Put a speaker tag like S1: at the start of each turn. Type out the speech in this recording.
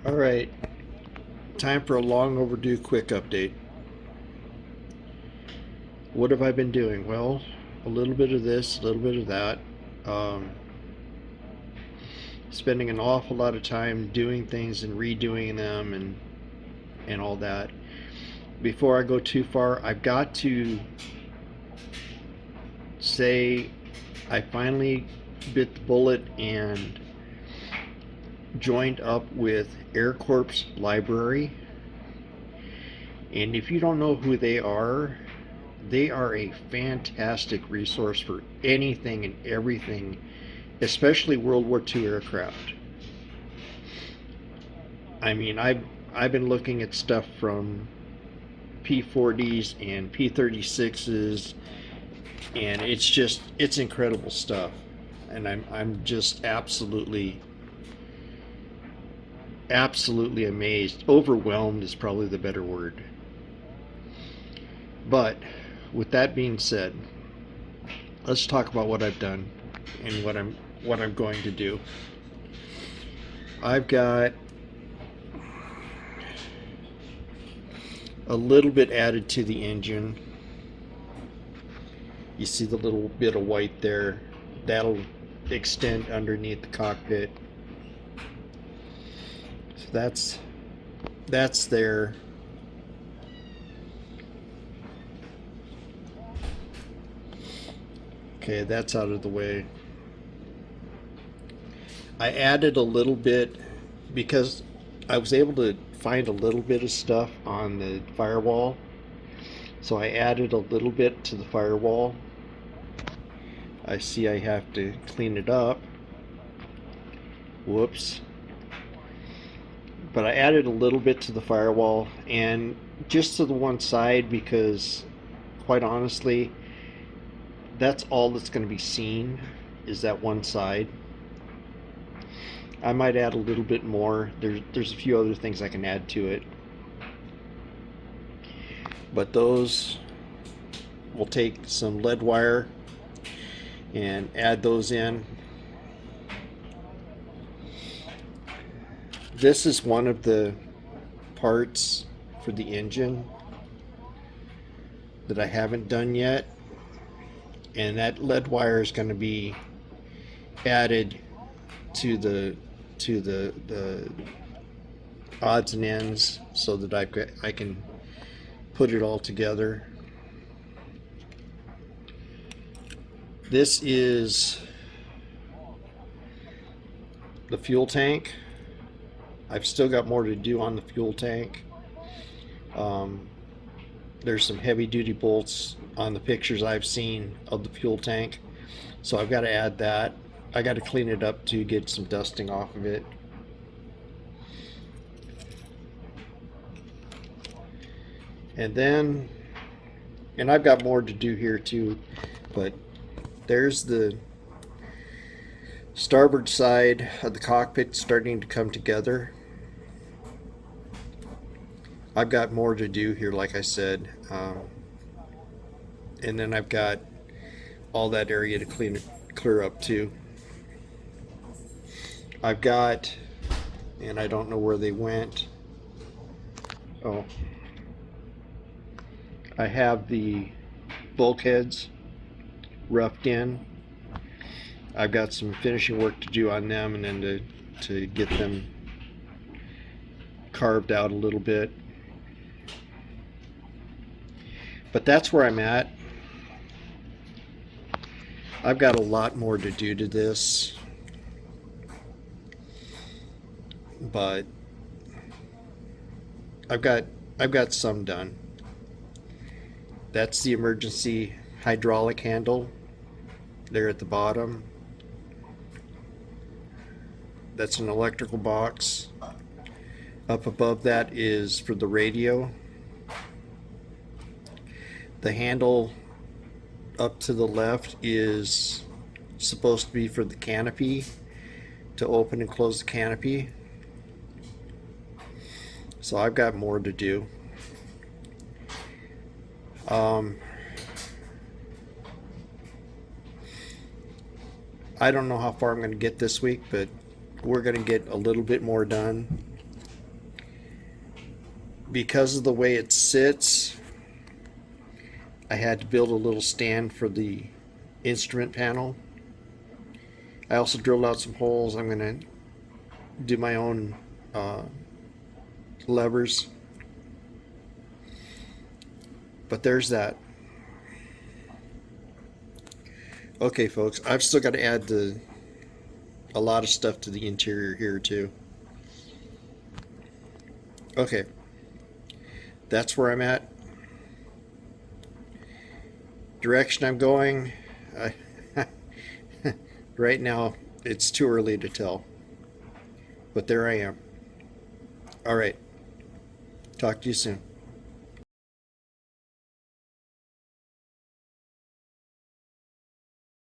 S1: All right, time for a long overdue quick update. What have I been doing? Well, a little bit of this, a little bit of that. Um, Spending an awful lot of time doing things and redoing them and all that. Before I go too far, I've got to say I finally bit the bullet and joined up with Air Corps Library. And if you don't know who they are a fantastic resource for anything and everything, especially World War II aircraft. I mean, I've been looking at stuff from P-40s and P-36s, and it's incredible stuff. And I'm just absolutely amazed. Overwhelmed is probably the better word. But with that being said, let's talk about what I've done and what I'm going to do. I've got a little bit added to the engine. You see the little bit of white there. That'll extend underneath the cockpit. So that's there. Okay, that's out of the way. I added a little bit because I was able to find a little bit of stuff on the firewall. So I added a little bit to the firewall. I see I have to clean it up. Whoops. But I added a little bit to the firewall and just to the one side because quite honestly, that's all that's going to be seen is that one side. I might add a little bit more. There's a few other things I can add to it. But those, we'll take some lead wire and add those in. This is one of the parts for the engine that I haven't done yet. And that lead wire is going to be added to the odds and ends so that I can put it all together. This is the fuel tank. I've still got more to do on the fuel tank. There's some heavy duty bolts on the pictures I've seen of the fuel tank, so I've got to add that. I got to clean it up to get some dusting off of it. And I've got more to do here too, but there's the starboard side of the cockpit starting to come together. I've got more to do here, like I said, and then I've got all that area to clear up too. I've got, and I don't know where they went. Oh, I have the bulkheads roughed in. I've got some finishing work to do on them, and then to get them carved out a little bit. But that's where I'm at. I've got a lot more to do to this, but I've got some done. That's the emergency hydraulic handle there at the bottom. That's an electrical box. Up above that is for the radio. The handle up to the left is supposed to be for the canopy, to open and close the canopy. So I've got more to do. I don't know how far I'm going to get this week, but we're going to get a little bit more done. because of the way it sits, I had to build a little stand for the instrument panel. I also drilled out some holes. I'm going to do my own levers. But there's that. Okay, folks, I've still got to add a lot of stuff to the interior here too. Okay, that's where I'm at. Direction I'm going, right now it's too early to tell, but there I am. All right, talk to you soon.